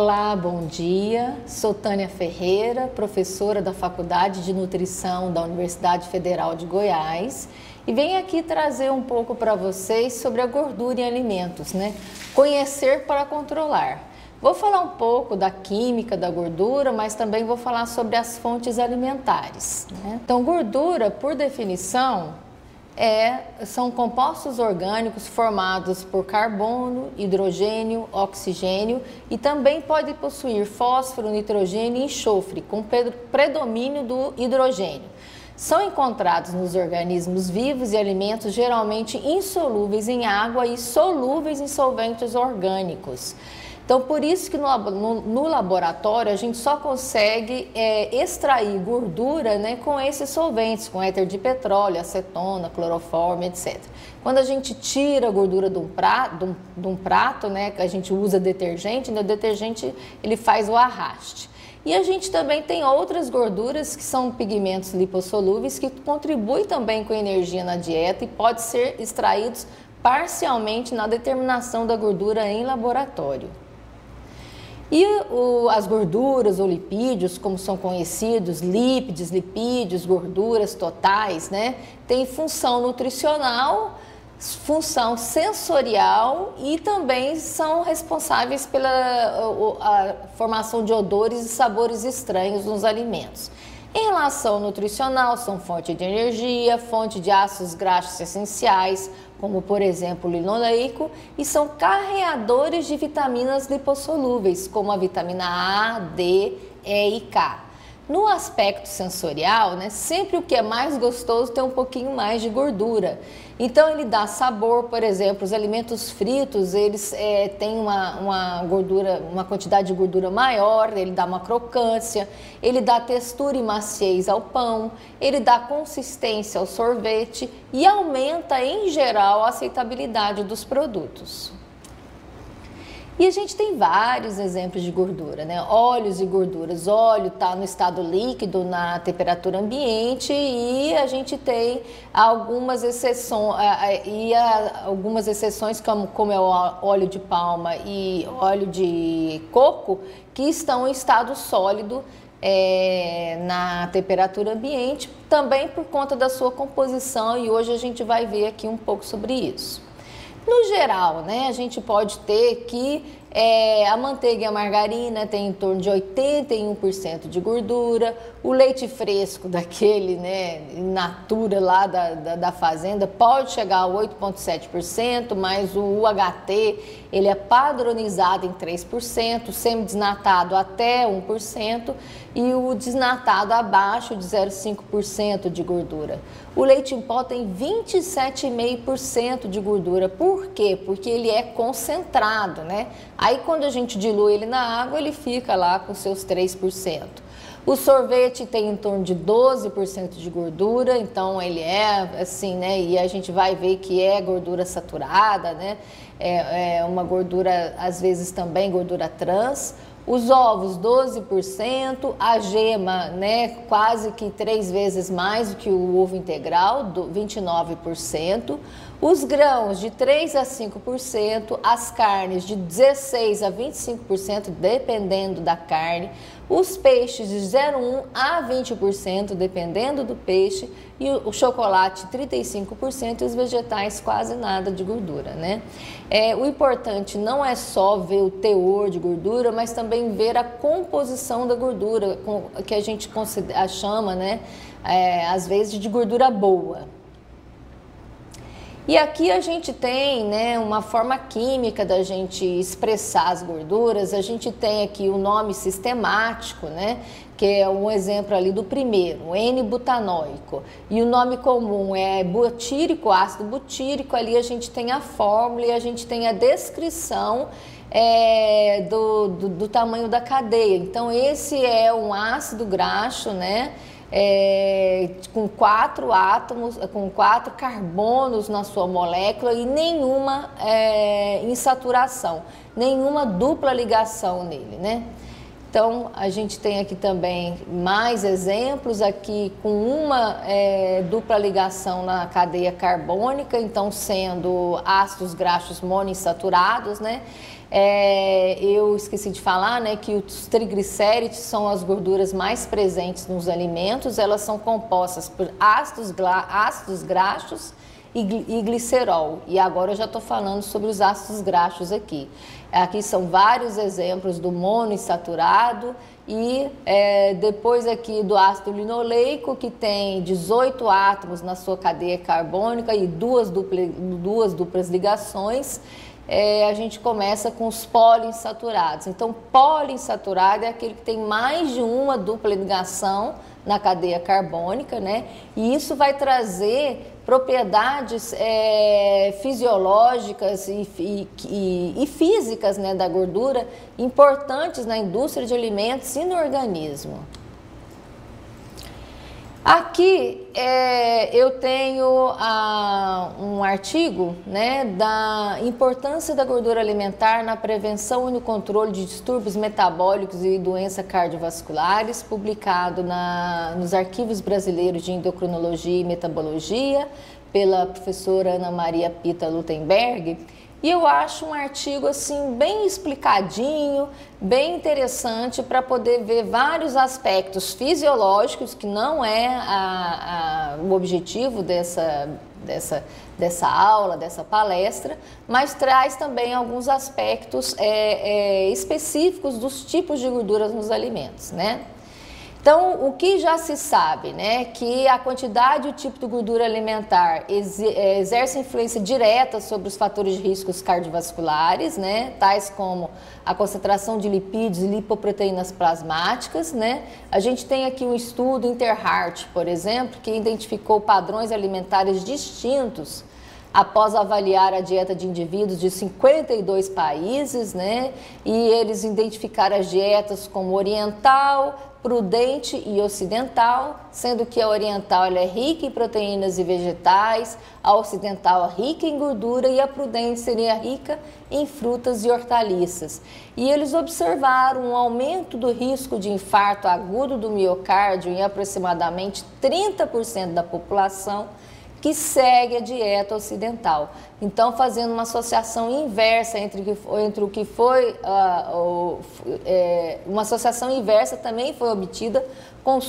Olá, bom dia. Sou Tânia Ferreira, professora da Faculdade de Nutrição da Universidade Federal de Goiás e venho aqui trazer um pouco para vocês sobre a gordura em alimentos, né? Conhecer para controlar. Vou falar um pouco da química da gordura, mas também vou falar sobre as fontes alimentares, né? Então, gordura, por definição, são compostos orgânicos formados por carbono, hidrogênio, oxigênio e também pode possuir fósforo, nitrogênio e enxofre, com predomínio do hidrogênio. São encontrados nos organismos vivos e alimentos geralmente insolúveis em água e solúveis em solventes orgânicos. Então, por isso que no laboratório a gente só consegue extrair gordura, né, com esses solventes, com éter de petróleo, acetona, cloroformo, etc. Quando a gente tira a gordura de um prato, né, que a gente usa detergente, né, o detergente ele faz o arraste. E a gente também tem outras gorduras que são pigmentos lipossolúveis que contribuem também com energia na dieta e pode ser extraídos parcialmente na determinação da gordura em laboratório. E as gorduras ou lipídios, como são conhecidos, lípidos, lipídios, gorduras totais, né? Tem função nutricional, função sensorial e também são responsáveis pela a formação de odores e sabores estranhos nos alimentos. Em relação ao nutricional, são fonte de energia, fonte de ácidos graxos essenciais, como por exemplo o linoleico, e são carreadores de vitaminas lipossolúveis, como a vitamina A, D, E e K. No aspecto sensorial, né, sempre o que é mais gostoso tem um pouquinho mais de gordura. Então ele dá sabor, por exemplo, os alimentos fritos, eles têm uma quantidade de gordura maior, ele dá uma crocância, ele dá textura e maciez ao pão, ele dá consistência ao sorvete e aumenta em geral a aceitabilidade dos produtos. E a gente tem vários exemplos de gordura, né? Óleos e gorduras. Óleo está no estado líquido, na temperatura ambiente, e a gente tem algumas exceções, como é o óleo de palma e óleo de coco, que estão em estado sólido na temperatura ambiente, também por conta da sua composição, e hoje a gente vai ver aqui um pouco sobre isso. No geral, né, a gente pode ter que a manteiga e a margarina tem em torno de 81% de gordura, o leite fresco daquele, né, in natura lá da fazenda pode chegar a 8,7%, mas o UHT ele é padronizado em 3%, o semi-desnatado até 1% e o desnatado abaixo de 0,5% de gordura. O leite em pó tem 27,5% de gordura. Por quê? Porque ele é concentrado, né? Aí quando a gente dilui ele na água, ele fica lá com seus 3%. O sorvete tem em torno de 12% de gordura, então ele é assim, né? E a gente vai ver que é gordura saturada, né? É uma gordura, às vezes também gordura trans. Os ovos, 12%, a gema, né, quase que 3 vezes mais do que o ovo integral, 29%, os grãos de 3 a 5%, as carnes de 16 a 25%, dependendo da carne, os peixes de 0,1 a 20%, dependendo do peixe, e o chocolate 35% e os vegetais quase nada de gordura, né? O importante não é só ver o teor de gordura, mas também ver a composição da gordura, que a gente chama, né, às vezes de gordura boa. E aqui a gente tem, né, uma forma química da gente expressar as gorduras. A gente tem aqui o nome sistemático, né, que é um exemplo ali do primeiro, N-butanoico. E o nome comum é butírico, ácido butírico. Ali a gente tem a fórmula e a gente tem a descrição do tamanho da cadeia. Então esse é um ácido graxo, né? Com 4 átomos, com 4 carbonos na sua molécula e nenhuma insaturação, nenhuma dupla ligação nele, né? Então, a gente tem aqui também mais exemplos aqui com uma dupla ligação na cadeia carbônica, então sendo ácidos graxos monoinsaturados, né? Eu esqueci de falar, né, que os triglicérides são as gorduras mais presentes nos alimentos, elas são compostas por ácidos graxos e glicerol. E agora eu já estou falando sobre os ácidos graxos aqui. Aqui são vários exemplos do monoinsaturado e depois aqui do ácido linoleico, que tem 18 átomos na sua cadeia carbônica e duas duplas ligações. A gente começa com os poliinsaturados. Então, poliinsaturado é aquele que tem mais de uma dupla ligação na cadeia carbônica, né? E isso vai trazer propriedades fisiológicas e físicas, né, da gordura importantes na indústria de alimentos e no organismo. Aqui eu tenho um artigo, né, da importância da gordura alimentar na prevenção e no controle de distúrbios metabólicos e doenças cardiovasculares, publicado nos Arquivos Brasileiros de Endocrinologia e Metabologia, pela professora Ana Maria Pita Lutemberg. E eu acho um artigo assim bem explicadinho, bem interessante para poder ver vários aspectos fisiológicos, que não é o objetivo dessa aula, dessa palestra, mas traz também alguns aspectos específicos dos tipos de gorduras nos alimentos, né? Então, o que já se sabe, né, que a quantidade e o tipo de gordura alimentar exerce influência direta sobre os fatores de riscos cardiovasculares, né, tais como a concentração de lipídios e lipoproteínas plasmáticas, né. A gente tem aqui um estudo Interheart, por exemplo, que identificou padrões alimentares distintos após avaliar a dieta de indivíduos de 52 países, né, e eles identificaram as dietas como oriental, prudente e ocidental, sendo que a oriental ela é rica em proteínas e vegetais, a ocidental é rica em gordura e a prudente seria rica em frutas e hortaliças. E eles observaram um aumento do risco de infarto agudo do miocárdio em aproximadamente 30% da população que segue a dieta ocidental. Então, fazendo uma associação inversa entre o que foi, uma associação inversa também foi obtida com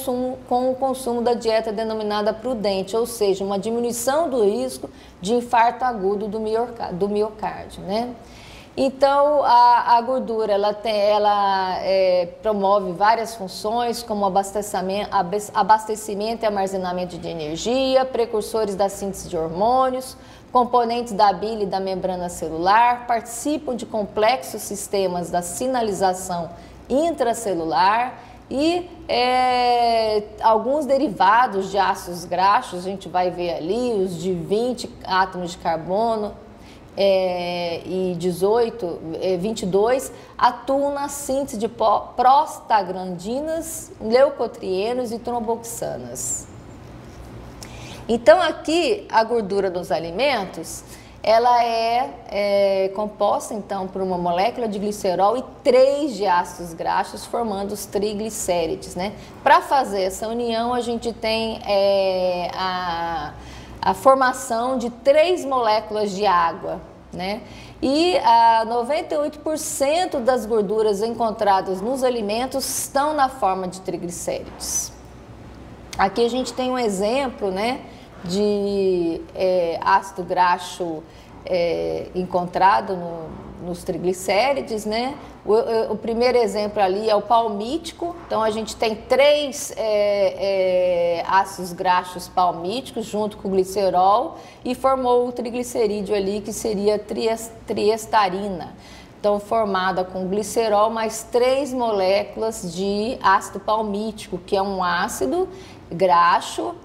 o consumo da dieta denominada prudente, ou seja, uma diminuição do risco de infarto agudo do miocárdio, né? Então, a gordura ela promove várias funções, como abastecimento e armazenamento de energia, precursores da síntese de hormônios, componentes da bile e da membrana celular, participam de complexos sistemas da sinalização intracelular e alguns derivados de ácidos graxos, a gente vai ver ali os de 20 átomos de carbono, e 22 atuam na síntese de prostaglandinas, leucotrienos e tromboxanas. Então aqui a gordura dos alimentos ela é composta então por uma molécula de glicerol e 3 de ácidos graxos formando os triglicérides, né? Para fazer essa união a gente tem a formação de 3 moléculas de água, né? E 98% das gorduras encontradas nos alimentos estão na forma de triglicérides. Aqui a gente tem um exemplo, né, de ácido graxo encontrado nos triglicérides, né? O primeiro exemplo ali é o palmítico. Então a gente tem 3 ácidos graxos palmíticos junto com o glicerol e formou o triglicerídeo ali, que seria triestarina. Então formada com glicerol mais 3 moléculas de ácido palmítico, que é um ácido graxo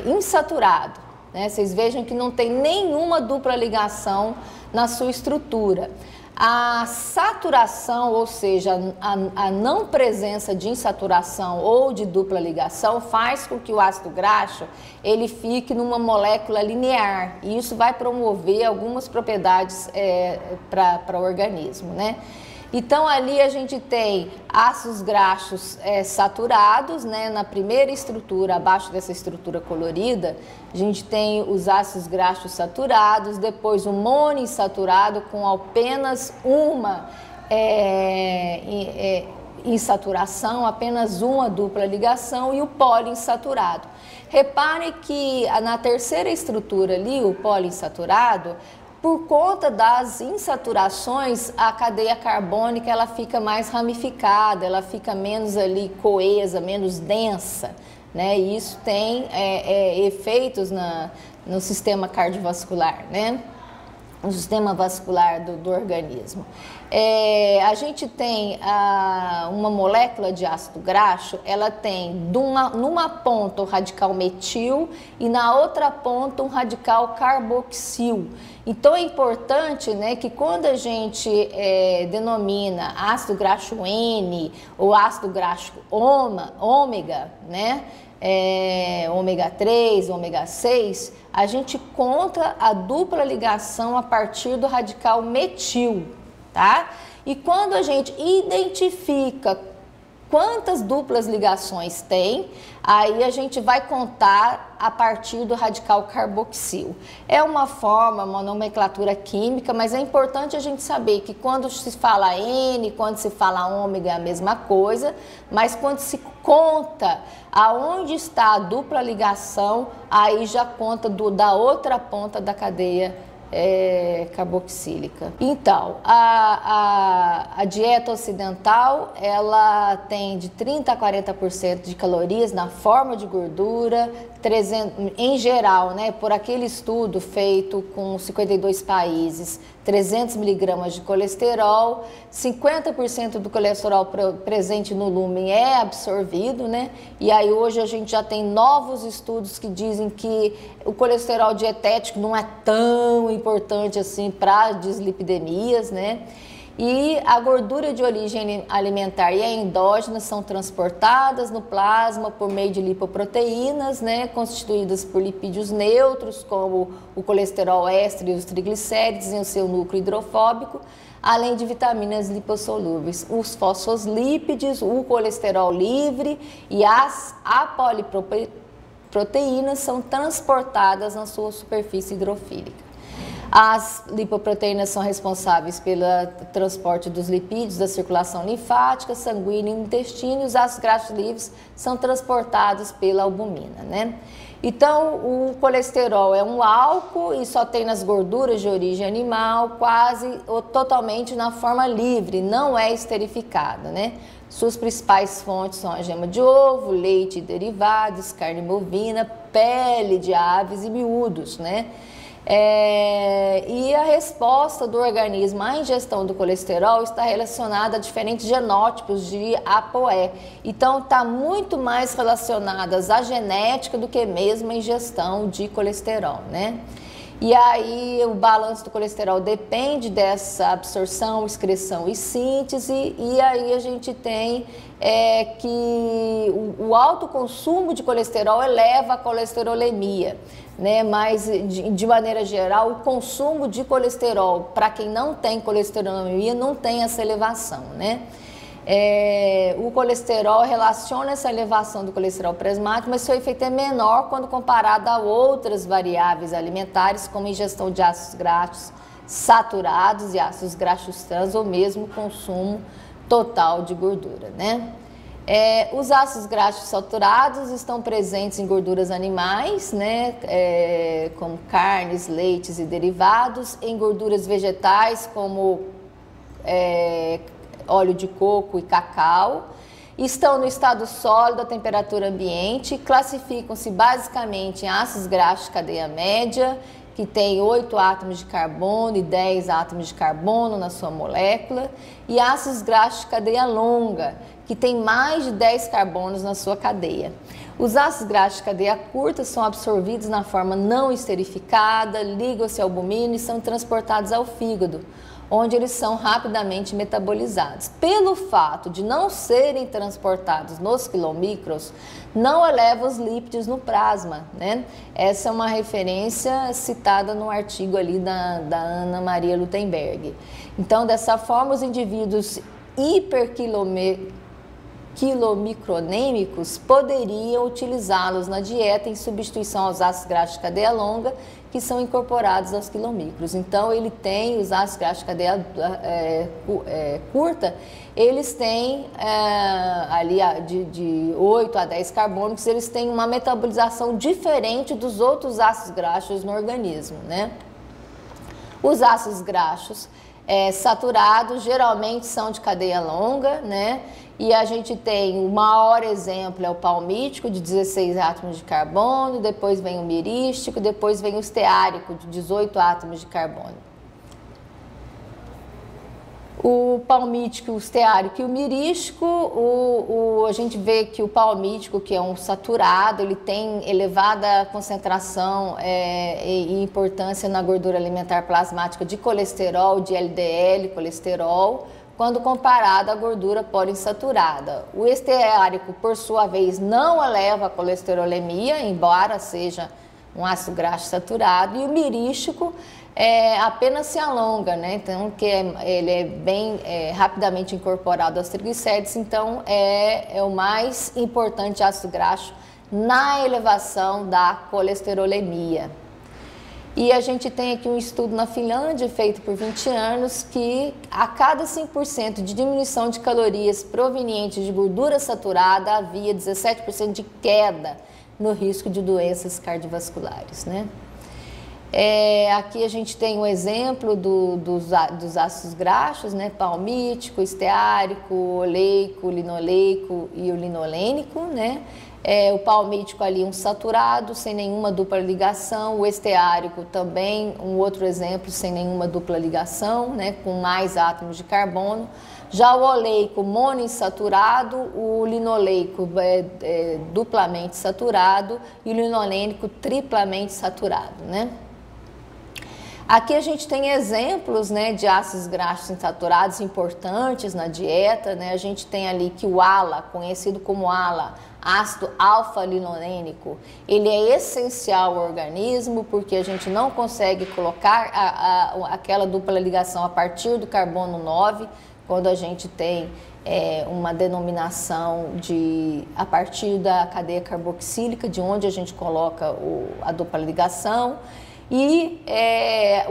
insaturado, né? Vocês vejam que não tem nenhuma dupla ligação na sua estrutura. A saturação, ou seja, a não presença de insaturação ou de dupla ligação faz com que o ácido graxo ele fique numa molécula linear e isso vai promover algumas propriedades para o organismo, né? Então ali a gente tem ácidos graxos saturados, né? Na primeira estrutura, abaixo dessa estrutura colorida, a gente tem os ácidos graxos saturados, depois o monoinsaturado com apenas uma insaturação, apenas uma dupla ligação, e o poliinsaturado. Repare que na terceira estrutura ali, o poliinsaturado, por conta das insaturações, a cadeia carbônica ela fica mais ramificada, ela fica menos ali coesa, menos densa, né? E isso tem efeitos no sistema cardiovascular, né? No sistema vascular do organismo. A gente tem uma molécula de ácido graxo, ela tem numa ponta o radical metil e na outra ponta um radical carboxil. Então é importante, né, que quando a gente denomina ácido graxo N ou ácido graxo ômega, né, ômega 3, ômega 6, a gente conta a dupla ligação a partir do radical metil, tá? E quando a gente identifica quantas duplas ligações tem, aí a gente vai contar a partir do radical carboxil. É uma nomenclatura química, mas é importante a gente saber que quando se fala N, quando se fala ômega é a mesma coisa, mas quando se conta aonde está a dupla ligação, aí já conta da outra ponta da cadeia carboxílica. Então, a dieta ocidental, ela tem de 30% a 40% de calorias na forma de gordura, em geral, né, por aquele estudo feito com 52 países, 300 miligramas de colesterol, 50% do colesterol presente no lúmen é absorvido, né? E aí hoje a gente já tem novos estudos que dizem que o colesterol dietético não é tão importante assim para dislipidemias, né? E a gordura de origem alimentar e a endógena são transportadas no plasma por meio de lipoproteínas, né, constituídas por lipídios neutros, como o colesterol éster e os triglicérides em o seu núcleo hidrofóbico, além de vitaminas lipossolúveis, os fosfolípides, o colesterol livre e as apoliproteínas são transportadas na sua superfície hidrofílica. As lipoproteínas são responsáveis pelo transporte dos lipídios da circulação linfática, sanguínea e intestino, e os ácidos graxos livres são transportados pela albumina, né? Então, o colesterol é um álcool e só tem nas gorduras de origem animal, quase ou totalmente na forma livre, não é esterificada, né? Suas principais fontes são a gema de ovo, leite e derivados, carne bovina, pele de aves e miúdos, né? E a resposta do organismo à ingestão do colesterol está relacionada a diferentes genótipos de ApoE. Então, está muito mais relacionadas à genética do que mesmo a ingestão de colesterol, né? E aí, o balanço do colesterol depende dessa absorção, excreção e síntese, e aí a gente tem que o alto consumo de colesterol eleva a colesterolemia, né? Mas, de maneira geral, o consumo de colesterol, para quem não tem colesterolemia, não tem essa elevação, né? O colesterol relaciona essa elevação do colesterol plasmático, mas seu efeito é menor quando comparado a outras variáveis alimentares, como ingestão de ácidos graxos saturados e ácidos graxos trans, ou mesmo consumo total de gordura, né? Os ácidos graxos saturados estão presentes em gorduras animais, né? Como carnes, leites e derivados, em gorduras vegetais, como óleo de coco e cacau, estão no estado sólido à temperatura ambiente, classificam-se basicamente em ácidos graxos de cadeia média, que tem 8 átomos de carbono e 10 átomos de carbono na sua molécula, e ácidos graxos de cadeia longa, que tem mais de 10 carbonos na sua cadeia. Os ácidos graxos de cadeia curta são absorvidos na forma não esterificada, ligam-se ao albumina e são transportados ao fígado, onde eles são rapidamente metabolizados. Pelo fato de não serem transportados nos quilomicros, não eleva os lípidos no plasma, né? Essa é uma referência citada no artigo ali da Ana Maria Lutemberg. Então, dessa forma, os indivíduos hiperquilomicronêmicos poderiam utilizá-los na dieta em substituição aos ácidos graxos de cadeia longa, que são incorporados aos quilomicros. Então, ele tem os ácidos graxos de cadeia curta, eles têm ali de 8 a 10 carbônicos, eles têm uma metabolização diferente dos outros ácidos graxos no organismo, né? Os ácidos graxos saturados geralmente são de cadeia longa, né? E a gente tem o maior exemplo é o palmítico, de 16 átomos de carbono, depois vem o mirístico, depois vem o esteárico, de 18 átomos de carbono. O palmítico, o esteárico e o mirístico, a gente vê que o palmítico, que é um saturado, ele tem elevada concentração e importância na gordura alimentar plasmática de colesterol, de LDL, colesterol, quando comparado à gordura poliinsaturada. O esteárico, por sua vez, não eleva a colesterolemia, embora seja um ácido graxo saturado, e o mirístico apenas se alonga, né? Então, ele é bem rapidamente incorporado aos triglicéridos, então é o mais importante ácido graxo na elevação da colesterolemia. E a gente tem aqui um estudo na Finlândia, feito por 20 anos, que a cada 5% de diminuição de calorias provenientes de gordura saturada, havia 17% de queda no risco de doenças cardiovasculares, né? Aqui a gente tem um exemplo dos ácidos graxos, né? Palmítico, esteárico, oleico, linoleico e o linolênico, né? O palmítico ali um saturado, sem nenhuma dupla ligação, o esteárico também, um outro exemplo, sem nenhuma dupla ligação, né? Com mais átomos de carbono. Já o oleico monoinsaturado, o linoleico duplamente saturado e o linolênico triplamente saturado, né? Aqui a gente tem exemplos, né, de ácidos graxos insaturados importantes na dieta, né? A gente tem ali que o ALA, conhecido como ALA, ácido alfa-linolênico, ele é essencial ao organismo porque a gente não consegue colocar aquela dupla ligação a partir do carbono 9, quando a gente tem uma denominação a partir da cadeia carboxílica, de onde a gente coloca a dupla ligação. E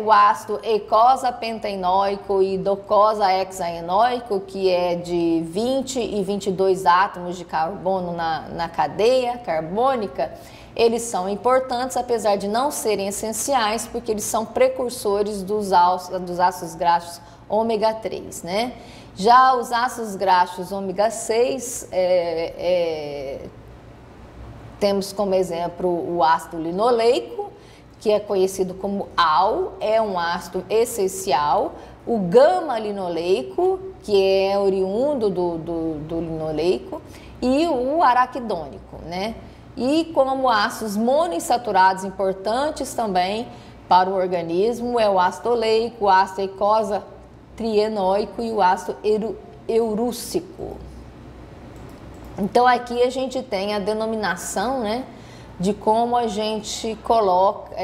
o ácido eicosapentaenoico e docosahexaenoico, que é de 20 e 22 átomos de carbono na cadeia carbônica, eles são importantes, apesar de não serem essenciais, porque eles são precursores dos ácidos graxos ômega 3, né? Já os ácidos graxos ômega 6, temos como exemplo o ácido linoleico, que é conhecido como AL, é um ácido essencial. O gama-linoleico, que é oriundo do linoleico, e o araquidônico, né? E como ácidos monoinsaturados importantes também para o organismo, é o ácido oleico, o ácido eicosatrienoico e o ácido eurúcico. Então aqui a gente tem a denominação, né, de como a gente coloca,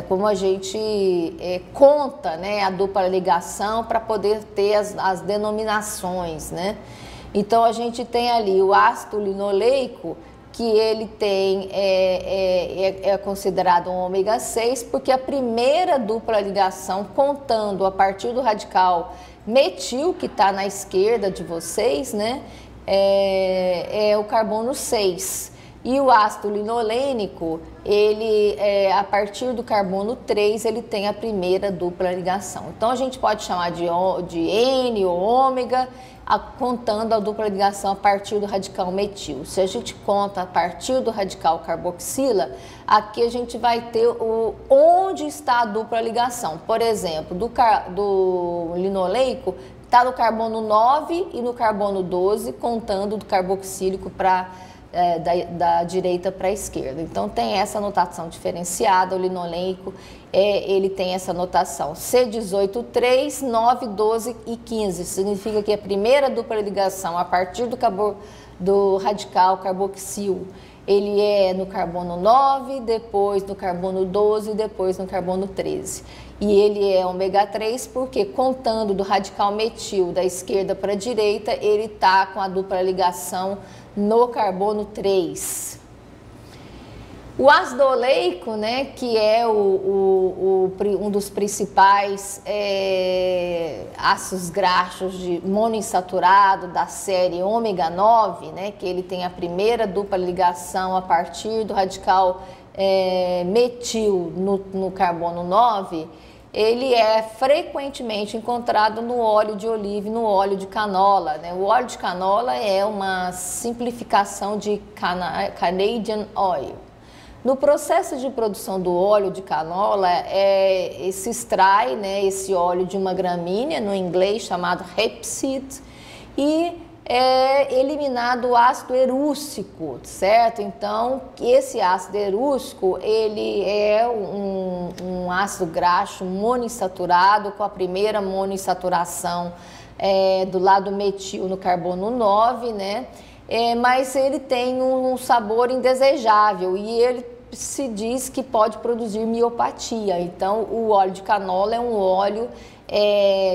como a gente conta, né, a dupla ligação para poder ter as denominações, né? Então a gente tem ali o ácido linoleico, que ele tem, é considerado um ômega 6, porque a primeira dupla ligação, contando a partir do radical metil, que está na esquerda de vocês, né, é o carbono 6. E o ácido linolênico, ele, a partir do carbono 3, ele tem a primeira dupla ligação. Então a gente pode chamar de N ou ômega, contando a dupla ligação a partir do radical metil. Se a gente conta a partir do radical carboxila, aqui a gente vai ter onde está a dupla ligação. Por exemplo, do linoleico, está no carbono 9 e no carbono 12, contando do carboxílico para da direita para a esquerda. Então tem essa notação diferenciada, o linoleico ele tem essa notação C18, 3, 9, 12 e 15. Significa que a primeira dupla ligação a partir do radical carboxil, ele é no carbono 9, depois no carbono 12 e depois no carbono 13. E ele é ômega 3 porque, contando do radical metil da esquerda para a direita, ele está com a dupla ligação no carbono 3. O ácido oleico, né, que é um dos principais ácidos graxos de monoinsaturado da série ômega 9, né, que ele tem a primeira dupla ligação a partir do radical metil no carbono 9, ele é frequentemente encontrado no óleo de oliva e no óleo de canola, né? O óleo de canola é uma simplificação de Canadian Oil. No processo de produção do óleo de canola, se extrai, né, esse óleo de uma gramínea, no inglês chamado rapeseed, e é eliminado o ácido erússico, certo? Então, esse ácido erússico, ele é um ácido graxo monoinsaturado, com a primeira monoinsaturação do lado metil no carbono 9, né? Mas ele tem um sabor indesejável e ele se diz que pode produzir miopatia. Então, o óleo de canola é um óleo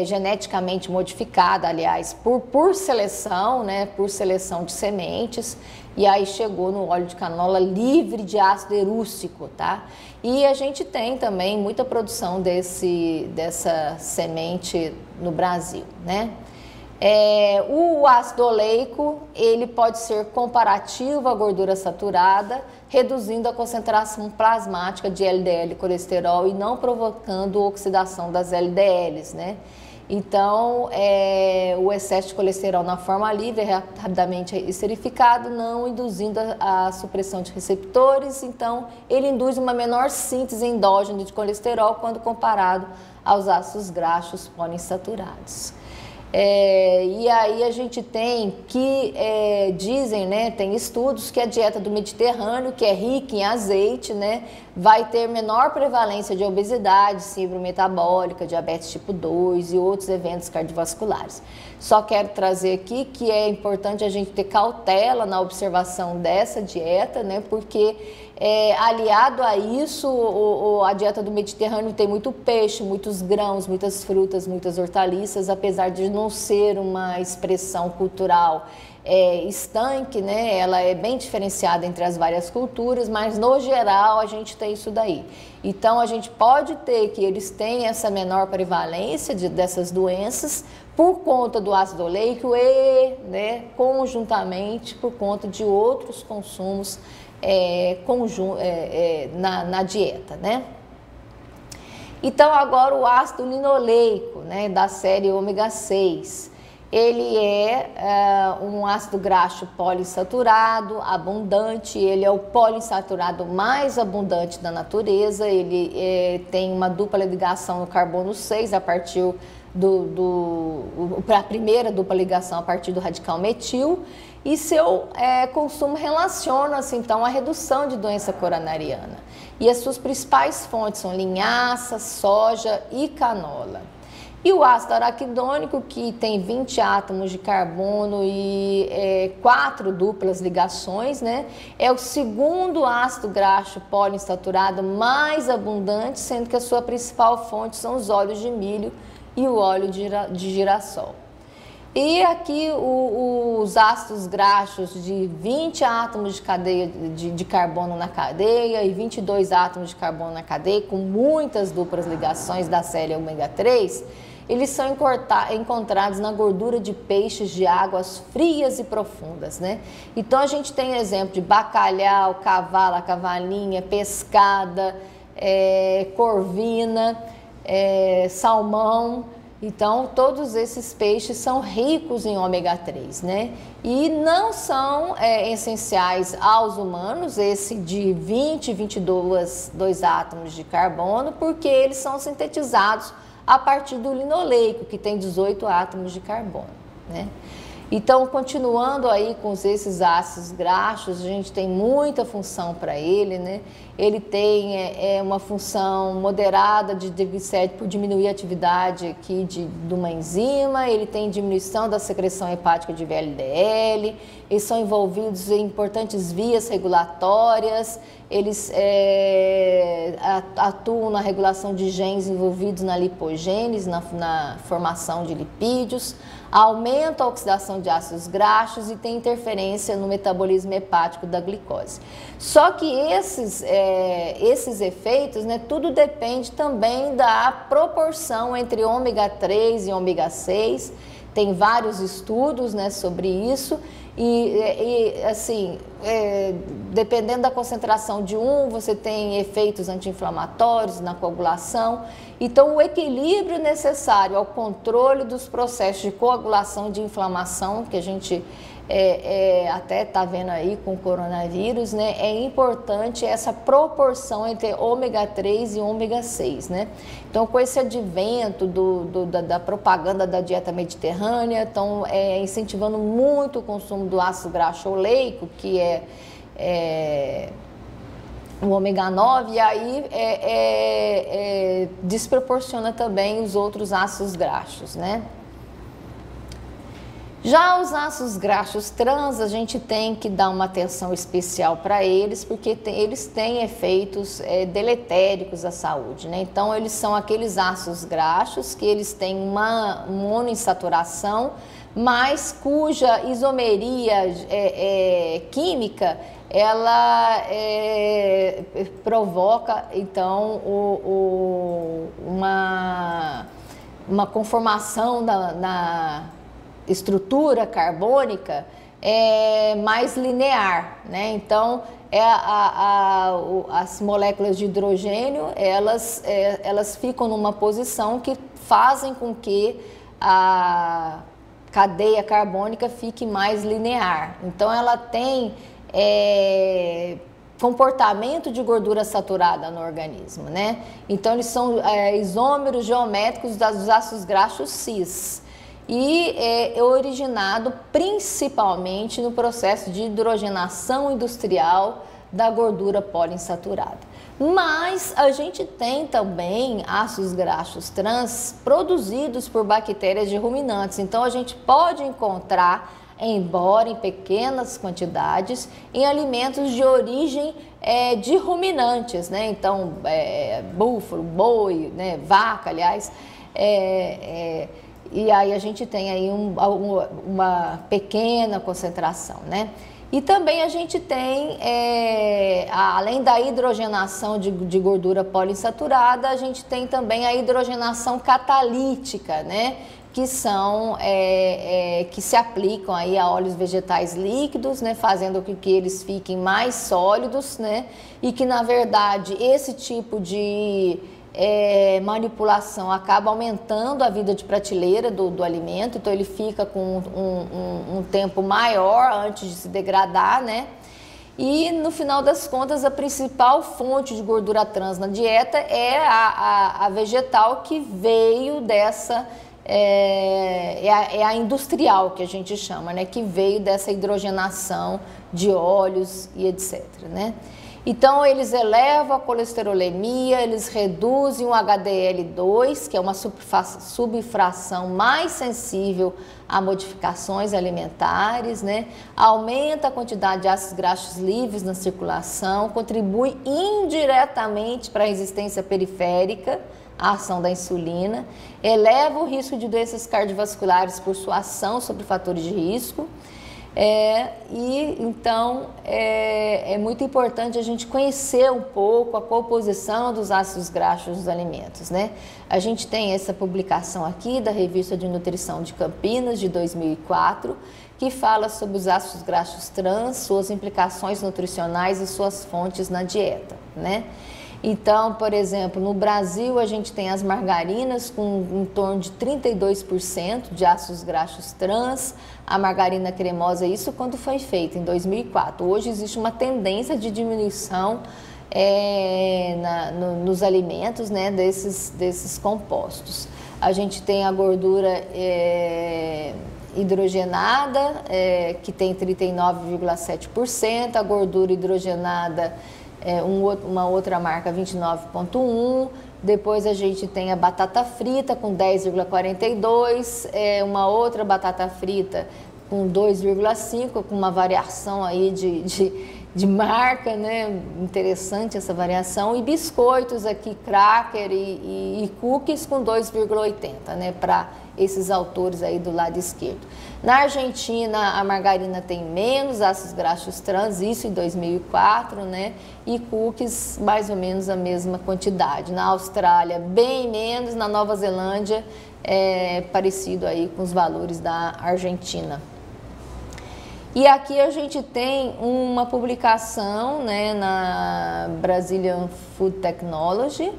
geneticamente modificado, aliás, por seleção, né, por seleção de sementes, e aí chegou no óleo de canola livre de ácido erússico, tá? E a gente tem também muita produção dessa semente no Brasil, né? O ácido oleico, ele pode ser comparativo à gordura saturada, reduzindo a concentração plasmática de LDL e colesterol e não provocando oxidação das LDLs, né? Então, o excesso de colesterol na forma livre é rapidamente esterificado, não induzindo a supressão de receptores, então ele induz uma menor síntese endógena de colesterol quando comparado aos ácidos graxos poliinsaturados. E aí a gente tem que dizem, né, tem estudos que a dieta do Mediterrâneo, que é rica em azeite, né, vai ter menor prevalência de obesidade, síndrome metabólica, diabetes tipo 2 e outros eventos cardiovasculares. Só quero trazer aqui que é importante a gente ter cautela na observação dessa dieta, né, porque aliado a isso, a dieta do Mediterrâneo tem muito peixe, muitos grãos, muitas frutas, muitas hortaliças, apesar de não ser uma expressão cultural estanque, né? Ela é bem diferenciada entre as várias culturas, mas no geral a gente tem isso daí. Então a gente pode ter que eles têm essa menor prevalência dessas doenças por conta do ácido oleico e, né, conjuntamente por conta de outros consumos na dieta, né? Então agora o ácido linoleico, né, da série ômega 6, ele é um ácido graxo poliinsaturado, abundante, ele é o poliinsaturado mais abundante da natureza, ele tem uma dupla ligação no carbono 6 a partir a primeira dupla ligação a partir do radical metil, e seu consumo relaciona-se então à redução de doença coronariana. E as suas principais fontes são linhaça, soja e canola. E o ácido araquidônico, que tem 20 átomos de carbono e 4 duplas ligações, né? É o segundo ácido graxo poliinsaturado mais abundante, sendo que a sua principal fonte são os óleos de milho e o óleo de girassol. E aqui os ácidos graxos de 20 átomos de cadeia de carbono na cadeia e 22 átomos de carbono na cadeia, com muitas duplas ligações da série ômega 3, eles são encontrados na gordura de peixes de águas frias e profundas, né? Então a gente tem exemplo de bacalhau, cavala, cavalinha, pescada, corvina, salmão. Então, todos esses peixes são ricos em ômega 3, né? E não são essenciais aos humanos, esse de 20, 22 átomos de carbono, porque eles são sintetizados a partir do linoleico, que tem 18 átomos de carbono, né? Então, continuando aí com esses ácidos graxos, a gente tem muita função para ele, né? Ele tem uma função moderada de triglicéridos por diminuir a atividade aqui de uma enzima, ele tem diminuição da secreção hepática de VLDL, eles são envolvidos em importantes vias regulatórias, eles atuam na regulação de genes envolvidos na lipogênese, na formação de lipídios, aumenta a oxidação de ácidos graxos e tem interferência no metabolismo hepático da glicose. Só que esses efeitos, né, tudo depende também da proporção entre ômega 3 e ômega 6. Tem vários estudos, né, sobre isso assim, dependendo da concentração de você tem efeitos anti-inflamatórios na coagulação. Então, o equilíbrio necessário ao controle dos processos de coagulação de inflamação, que a gente até está vendo aí com o coronavírus, né? É importante essa proporção entre ômega 3 e ômega 6, né? Então, com esse advento da propaganda da dieta mediterrânea, estão incentivando muito o consumo do ácido graxo oleico, que é o ômega 9, e aí desproporciona também os outros ácidos graxos, né? Já os ácidos graxos trans, a gente tem que dar uma atenção especial para eles, porque eles têm efeitos deletéricos à saúde, né? Então, eles são aqueles ácidos graxos que eles têm uma monoinsaturação, mas cuja isomeria química, ela provoca, então, uma conformação na estrutura carbônica mais linear, né? Então, as moléculas de hidrogênio, elas ficam numa posição que fazem com que a cadeia carbônica fique mais linear. Então, ela tem comportamento de gordura saturada no organismo, né? Então, eles são isômeros geométricos dos ácidos graxos cis. E é originado principalmente no processo de hidrogenação industrial da gordura poliinsaturada. Mas a gente tem também ácidos graxos trans produzidos por bactérias de ruminantes. Então, a gente pode encontrar, embora em pequenas quantidades, em alimentos de origem de ruminantes, né? Então, búfalo, boi, né? Vaca, aliás, e aí a gente tem aí uma pequena concentração, né? E também a gente tem, além da hidrogenação de gordura poliinsaturada, a gente tem também a hidrogenação catalítica, né? Que são, que se aplicam aí a óleos vegetais líquidos, né? Fazendo com que eles fiquem mais sólidos, né? E que, na verdade, esse tipo de manipulação acaba aumentando a vida de prateleira do alimento, então ele fica com um tempo maior antes de se degradar, né? E no final das contas, a principal fonte de gordura trans na dieta é a vegetal, que veio dessa, a industrial, que a gente chama, né? Que veio dessa hidrogenação de óleos e etc, né? Então, eles elevam a colesterolemia, eles reduzem o HDL2, que é uma subfração mais sensível a modificações alimentares, né? Aumenta a quantidade de ácidos graxos livres na circulação, contribui indiretamente para a resistência periférica, a ação da insulina, eleva o risco de doenças cardiovasculares por sua ação sobre fatores de risco. E então é muito importante a gente conhecer um pouco a composição dos ácidos graxos dos alimentos, né? A gente tem essa publicação aqui da Revista de Nutrição de Campinas, de 2004, que fala sobre os ácidos graxos trans, suas implicações nutricionais e suas fontes na dieta, né? Então, por exemplo, no Brasil a gente tem as margarinas com em torno de 32% de ácidos graxos trans, a margarina cremosa, isso quando foi feito, em 2004. Hoje existe uma tendência de diminuição nos alimentos, né, desses compostos. A gente tem a gordura hidrogenada, que tem 39,7%, a gordura hidrogenada, uma outra marca, 29,1%, depois a gente tem a batata frita com 10,42%, uma outra batata frita com 2,5%, com uma variação aí de marca, né? Interessante essa variação, e biscoitos aqui, cracker e cookies com 2,80, né? Para esses autores aí do lado esquerdo. Na Argentina, a margarina tem menos ácidos graxos trans, isso em 2004, né? E cookies mais ou menos a mesma quantidade. Na Austrália, bem menos, na Nova Zelândia, parecido aí com os valores da Argentina. E aqui a gente tem uma publicação, né, na Brazilian Food Technology,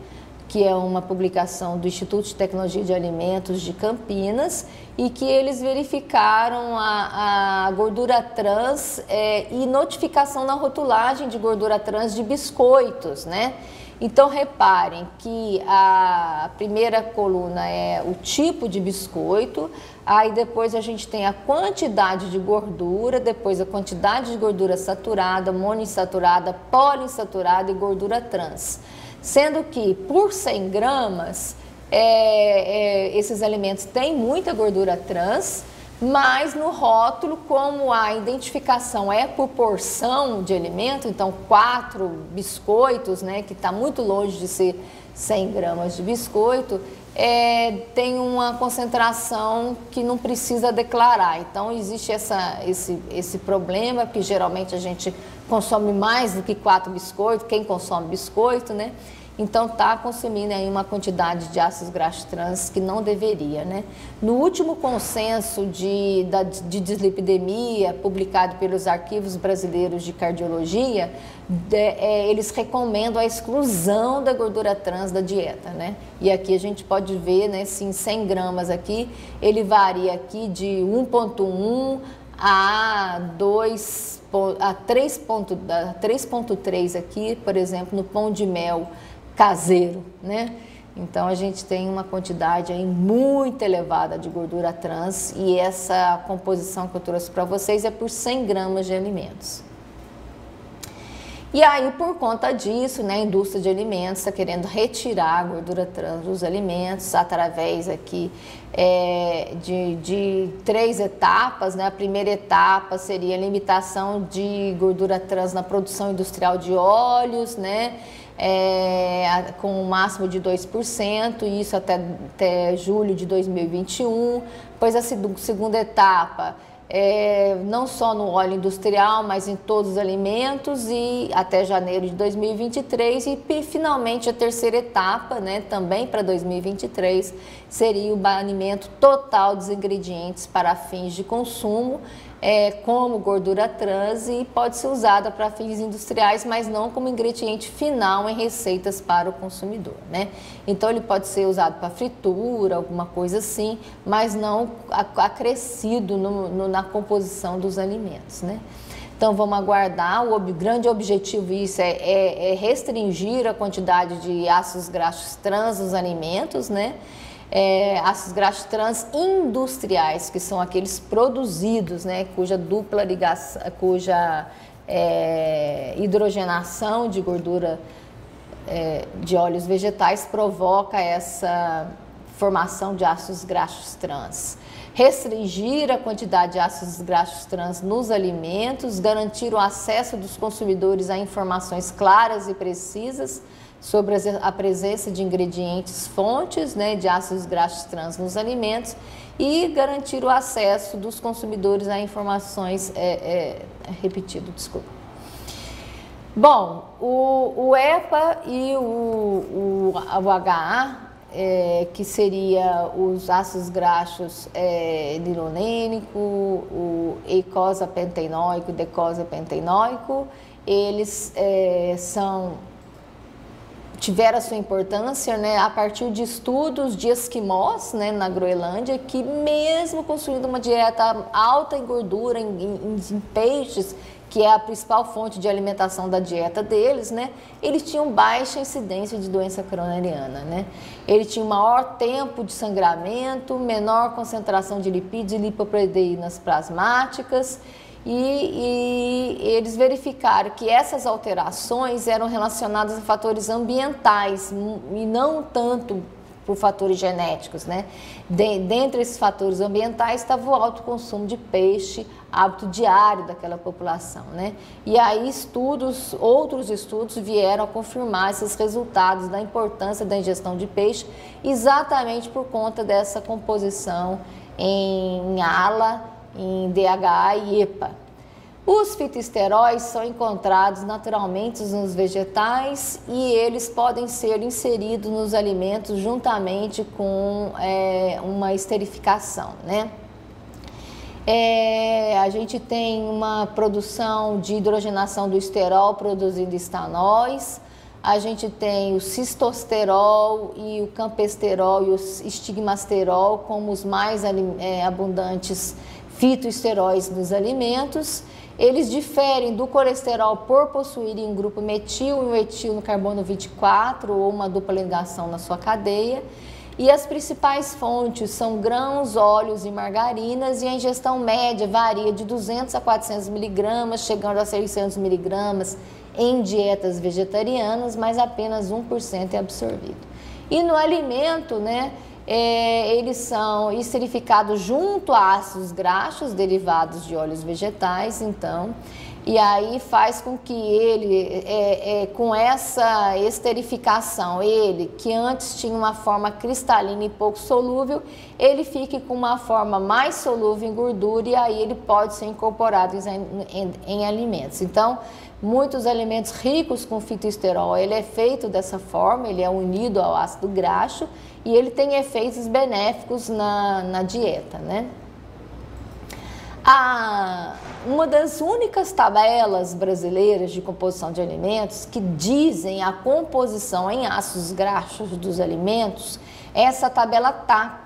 que é uma publicação do Instituto de Tecnologia de Alimentos de Campinas, e que eles verificaram a gordura trans e notificação na rotulagem de gordura trans de biscoitos, né? Então, reparem que a primeira coluna é o tipo de biscoito, aí depois a gente tem a quantidade de gordura, depois a quantidade de gordura saturada, monoinsaturada, poliinsaturada e gordura trans. Sendo que por 100 gramas, esses alimentos têm muita gordura trans, mas no rótulo, como a identificação é por porção de alimento, então 4 biscoitos, né, que está muito longe de ser 100 gramas de biscoito, tem uma concentração que não precisa declarar. Então existe esse problema, porque geralmente a gente consome mais do que 4 biscoitos, quem consome biscoito, né? Então está consumindo aí uma quantidade de ácidos graxos trans que não deveria, né? No último consenso de dislipidemia, publicado pelos Arquivos Brasileiros de Cardiologia, eles recomendam a exclusão da gordura trans da dieta, né? E aqui a gente pode ver, né, se em 100 gramas aqui, ele varia aqui de 1,1 a 3,3 aqui, por exemplo, no pão de mel caseiro, né? Então a gente tem uma quantidade aí muito elevada de gordura trans, e essa composição que eu trouxe para vocês é por 100 gramas de alimentos. E aí, por conta disso, né, a indústria de alimentos está querendo retirar a gordura trans dos alimentos através aqui de 3 etapas, né? A primeira etapa seria a limitação de gordura trans na produção industrial de óleos, né? Com um máximo de 2%, isso até julho de 2021. Depois a segunda etapa, não só no óleo industrial, mas em todos os alimentos, e até janeiro de 2023. E finalmente a terceira etapa, né, também para 2023, seria o banimento total dos ingredientes para fins de consumo, como gordura trans, e pode ser usada para fins industriais, mas não como ingrediente final em receitas para o consumidor, né? Então ele pode ser usado para fritura, alguma coisa assim, mas não acrescido na composição dos alimentos, né? Então vamos aguardar. O grande objetivo disso é restringir a quantidade de ácidos graxos trans nos alimentos, né? Ácidos graxos trans industriais, que são aqueles produzidos, né, cuja dupla ligação, cuja hidrogenação de gordura de óleos vegetais provoca essa formação de ácidos graxos trans. Restringir a quantidade de ácidos graxos trans nos alimentos, garantir o acesso dos consumidores a informações claras e precisas sobre a presença de ingredientes fontes, né, de ácidos graxos trans nos alimentos, e garantir o acesso dos consumidores a informações, desculpa. Bom, o EPA e o HA, que seria os ácidos graxos lilonênico, o eicosapentenoico e decosapentenoico, eles tiveram a sua importância, né, a partir de estudos de esquimós, né, na Groenlândia, que mesmo consumindo uma dieta alta em gordura, em peixes que é a principal fonte de alimentação da dieta deles, né? Eles tinham baixa incidência de doença coronariana, né? Ele tinha maior tempo de sangramento, menor concentração de lipídios e lipoproteínas plasmáticas, e eles verificaram que essas alterações eram relacionadas a fatores ambientais e não tanto por fatores genéticos, né? Dentre esses fatores ambientais estava o alto consumo de peixe, hábito diário daquela população, né? E aí outros estudos vieram a confirmar esses resultados da importância da ingestão de peixe, exatamente por conta dessa composição em ALA, em DHA e EPA. Os fitoesteróis são encontrados naturalmente nos vegetais e eles podem ser inseridos nos alimentos juntamente com uma esterificação, né? A gente tem uma produção de hidrogenação do esterol produzindo estanóis, a gente tem o cistosterol e o campesterol e o estigmasterol como os mais abundantes fitoesteróis nos alimentos. Eles diferem do colesterol por possuírem um grupo metil e um etil no carbono 24 ou uma dupla ligação na sua cadeia. E as principais fontes são grãos, óleos e margarinas, e a ingestão média varia de 200 a 400 miligramas, chegando a 600 miligramas em dietas vegetarianas, mas apenas 1% é absorvido. E no alimento, né? Eles são esterificados junto a ácidos graxos derivados de óleos vegetais, então, e aí faz com que ele, com essa esterificação, ele que antes tinha uma forma cristalina e pouco solúvel, ele fique com uma forma mais solúvel em gordura e aí ele pode ser incorporado em alimentos. Então, muitos alimentos ricos com fitoesterol, ele é feito dessa forma, ele é unido ao ácido graxo e ele tem efeitos benéficos na dieta, né? Uma das únicas tabelas brasileiras de composição de alimentos que dizem a composição em ácidos graxos dos alimentos é essa tabela TACO.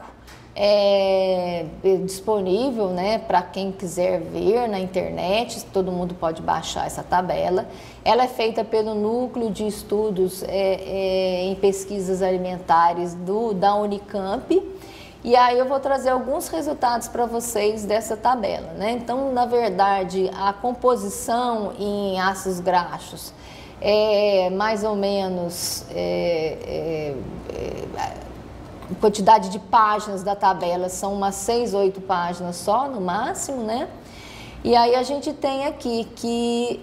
É disponível, né, para quem quiser ver na internet, todo mundo pode baixar essa tabela. Ela é feita pelo Núcleo de Estudos em Pesquisas Alimentares da Unicamp. E aí eu vou trazer alguns resultados para vocês dessa tabela, né? Então, na verdade, a composição em ácidos graxos é mais ou menos quantidade de páginas da tabela são umas 6, 8 páginas só, no máximo, né? E aí a gente tem aqui que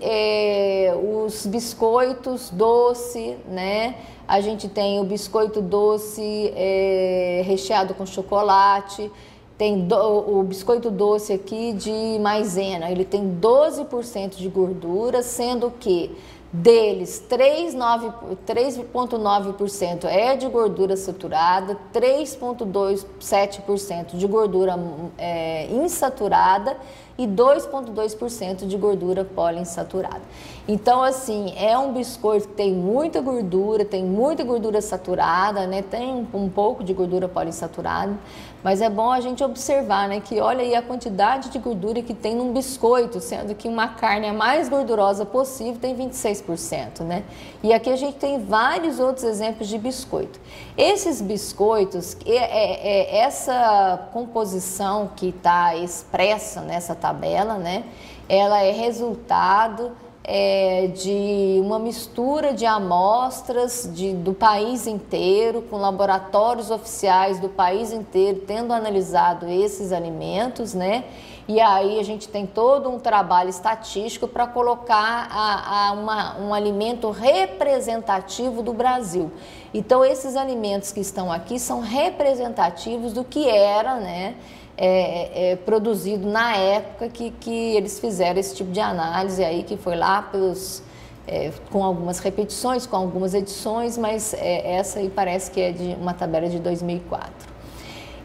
os biscoitos doce, né? A gente tem o biscoito doce recheado com chocolate, tem o biscoito doce aqui de maisena, ele tem 12% de gordura, sendo que deles 3,9% é de gordura saturada, 3,27% de gordura insaturada e 2,2% de gordura poliinsaturada. Então, assim, é um biscoito que tem muita gordura saturada, né? Tem um pouco de gordura poliinsaturada, mas é bom a gente observar, né? Que olha aí a quantidade de gordura que tem num biscoito, sendo que uma carne a mais gordurosa possível tem 26%, né? E aqui a gente tem vários outros exemplos de biscoito. Esses biscoitos, essa composição que está expressa nessa tabela, né? Ela é resultado de uma mistura de amostras do país inteiro, com laboratórios oficiais do país inteiro tendo analisado esses alimentos, né? E aí a gente tem todo um trabalho estatístico para colocar um alimento representativo do Brasil. Então, esses alimentos que estão aqui são representativos do que era, né? Produzido na época que eles fizeram esse tipo de análise aí, que foi lá com algumas repetições, com algumas edições, mas essa aí parece que é de uma tabela de 2004.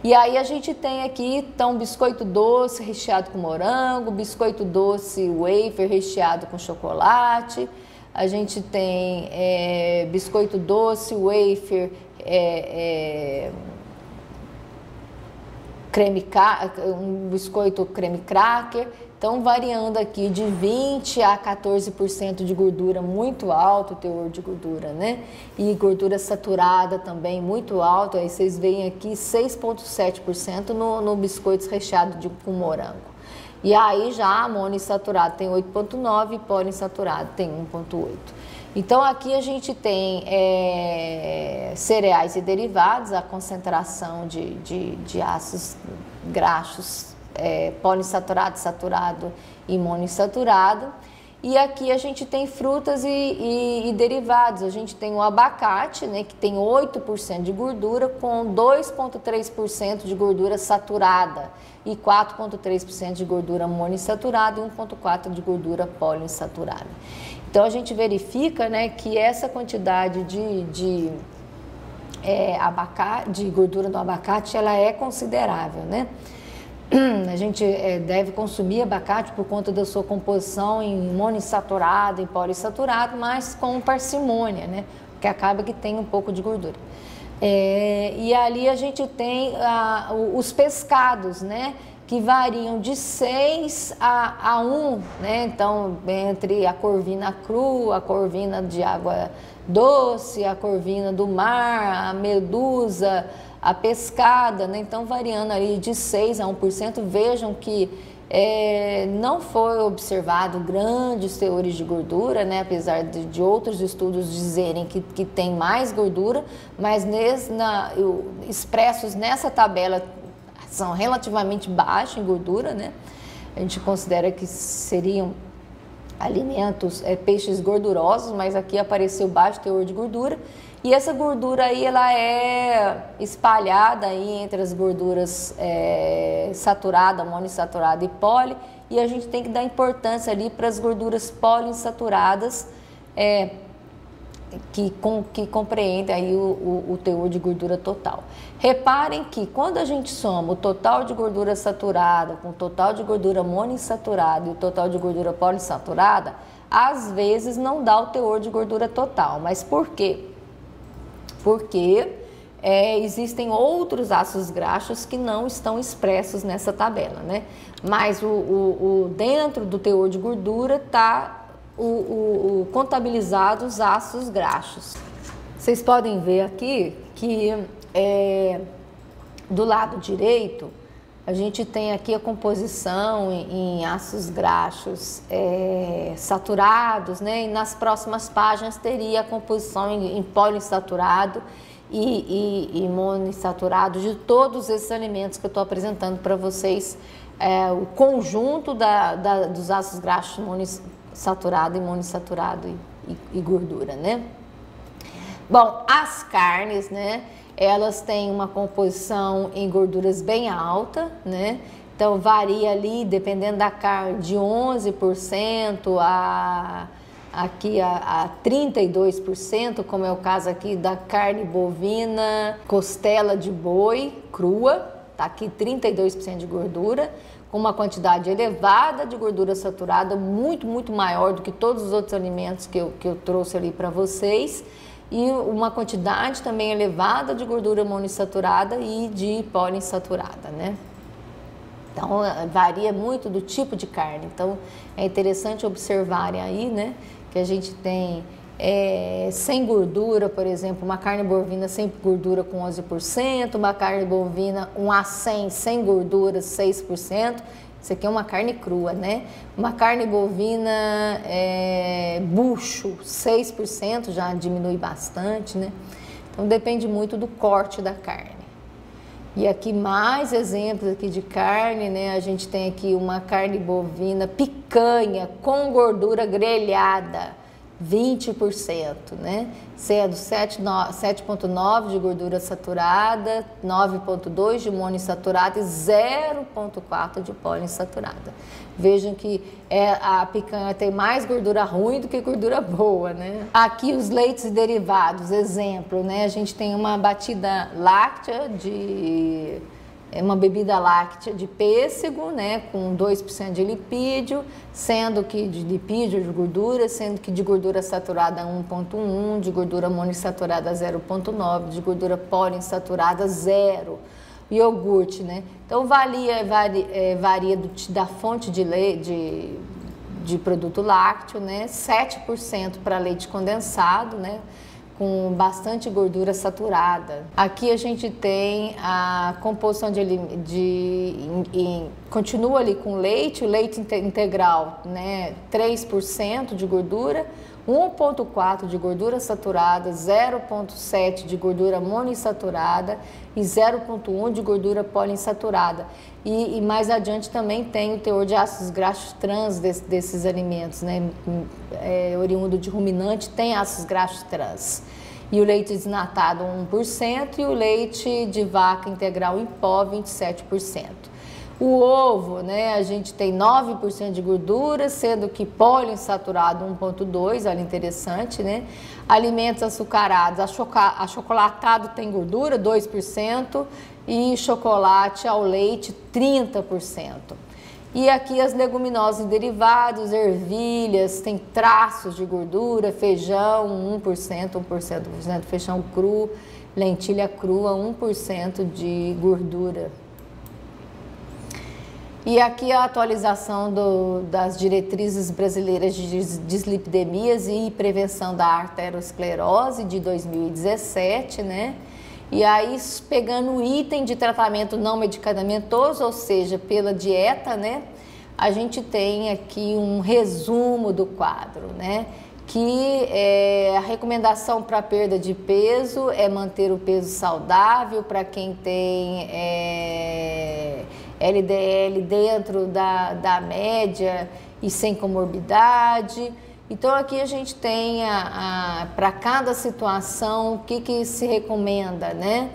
E aí a gente tem aqui, então, biscoito doce recheado com morango, biscoito doce wafer recheado com chocolate, a gente tem biscoito doce wafer um biscoito creme cracker, Então, variando aqui de 20% a 14% de gordura, muito alto o teor de gordura, né? E gordura saturada também, muito alto. Aí vocês veem aqui 6,7% no biscoitos recheados com morango. E aí já monoinsaturado tem 8,9% e poliinsaturado tem 1,8%. Então, aqui a gente tem cereais e derivados, a concentração de ácidos graxos poliinsaturado, saturado e monoinsaturado. E aqui a gente tem frutas e derivados. A gente tem o abacate, né, que tem 8% de gordura, com 2,3% de gordura saturada e 4,3% de gordura monoinsaturada e 1,4% de gordura poliinsaturada. Então a gente verifica, né, que essa quantidade de gordura do abacate ela é considerável, né? A gente deve consumir abacate por conta da sua composição em monoinsaturado, em poliinsaturado, mas com parcimônia, né? Porque acaba que tem um pouco de gordura. E ali a gente tem os pescados, né? Que variam de 6 a 1, né? Então, entre a corvina crua, a corvina de água doce, a corvina do mar, a medusa, a pescada, né? Então variando aí de 6 a 1%, vejam que não foi observado grandes teores de gordura, né? Apesar de outros estudos dizerem que tem mais gordura, mas expressos nessa tabela são relativamente baixos em gordura, né? A gente considera que seriam alimentos, peixes gordurosos, mas aqui apareceu baixo teor de gordura. E essa gordura aí, ela é espalhada aí entre as gorduras saturada, monoinsaturada e poli, e a gente tem que dar importância ali para as gorduras poliinsaturadas, que compreendem aí o teor de gordura total. Reparem que quando a gente soma o total de gordura saturada com o total de gordura monoinsaturada e o total de gordura poliinsaturada, às vezes não dá o teor de gordura total. Mas por quê? Porque existem outros ácidos graxos que não estão expressos nessa tabela, né? Mas dentro do teor de gordura está contabilizado os ácidos graxos. Vocês podem ver aqui que do lado direito a gente tem aqui a composição em ácidos graxos saturados, né? E nas próximas páginas teria a composição em poliinsaturado e monoinsaturado de todos esses alimentos que eu estou apresentando para vocês, o conjunto dos ácidos graxos monoinsaturado e monoinsaturado e gordura, né? Bom, as carnes, né? Elas têm uma composição em gorduras bem alta, né? Então varia ali, dependendo da carne, de 11% a 32%, como é o caso aqui da carne bovina, costela de boi crua, tá aqui 32% de gordura, com uma quantidade elevada de gordura saturada, muito, muito maior do que todos os outros alimentos que eu trouxe ali para vocês, e uma quantidade também elevada de gordura monoinsaturada e de poliinsaturada, né? Então, varia muito do tipo de carne. Então, é interessante observarem aí, né, que a gente tem sem gordura, por exemplo, uma carne bovina sem gordura com 11%, uma carne bovina, um A100 sem gordura, 6%. Isso aqui é uma carne crua, né? Uma carne bovina bucho, 6%, já diminui bastante, né? Então depende muito do corte da carne. E aqui mais exemplos aqui de carne, né? A gente tem aqui uma carne bovina picanha com gordura grelhada, 20%, né? Sendo 7,9% de gordura saturada, 9,2% de monoinsaturada e 0,4% de poliinsaturada. Vejam que a picanha tem mais gordura ruim do que gordura boa, né? Aqui os leites e derivados, exemplo, né? A gente tem uma batida láctea uma bebida láctea de pêssego, né, com 2% de lipídio, sendo que de lipídio de gordura, sendo que de gordura saturada 1,1%, de gordura monoinsaturada 0,9%, de gordura poliinsaturada 0%. iogurte, né? Então varia da fonte de leite, de produto lácteo, né? 7% para leite condensado, né? Com bastante gordura saturada. Aqui a gente tem a composição continua ali com leite, o leite integral, né? 3% de gordura, 1,4 de gordura saturada, 0,7 de gordura monoinsaturada e 0,1 de gordura poliinsaturada. E mais adiante também tem o teor de ácidos graxos trans desses alimentos, né? Oriundo de ruminante tem ácidos graxos trans. E o leite desnatado 1% e o leite de vaca integral em pó 27%. O ovo, né, a gente tem 9% de gordura, sendo que poliinsaturado 1,2%, olha interessante, né? Alimentos açucarados, achocolatado tem gordura 2% e chocolate ao leite 30%. E aqui as leguminosas e derivados, ervilhas, tem traços de gordura, feijão 1% feijão cru, lentilha crua 1% de gordura. E aqui a atualização das diretrizes brasileiras de dislipidemias e prevenção da arteriosclerose de 2017, né? E aí, pegando o item de tratamento não medicamentoso, ou seja, pela dieta, né? A gente tem aqui um resumo do quadro, né? Que a recomendação para perda de peso é manter o peso saudável para quem tem LDL dentro da média e sem comorbidade. Então aqui a gente tem para cada situação o que se recomenda, né?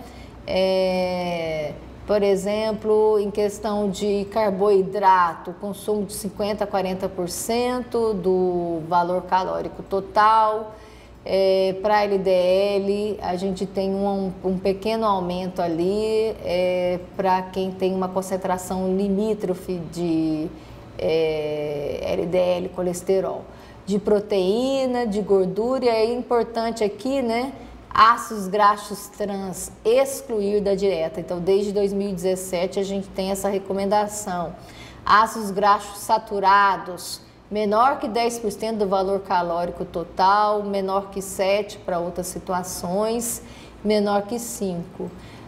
Por exemplo, em questão de carboidrato, consumo de 50% a 40% do valor calórico total. Para LDL, a gente tem um pequeno aumento ali para quem tem uma concentração limítrofe de LDL, colesterol. De proteína, de gordura, e é importante aqui, né? Ácidos graxos trans, excluir da dieta. Então, desde 2017 a gente tem essa recomendação. Ácidos graxos saturados, menor que 10% do valor calórico total, menor que 7% para outras situações, menor que 5%.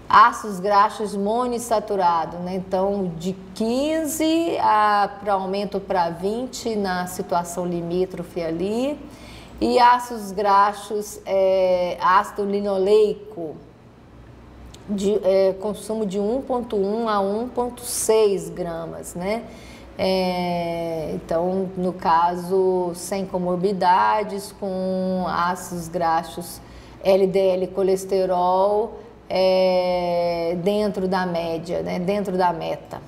Ácidos graxos monoinsaturados, né? Então de 15 para aumento para 20 na situação limítrofe ali. E ácidos graxos, ácido linoleico, consumo de 1,1 a 1,6 gramas, né? Então, no caso, sem comorbidades, com ácidos graxos, LDL, colesterol, dentro da média, né? Dentro da meta.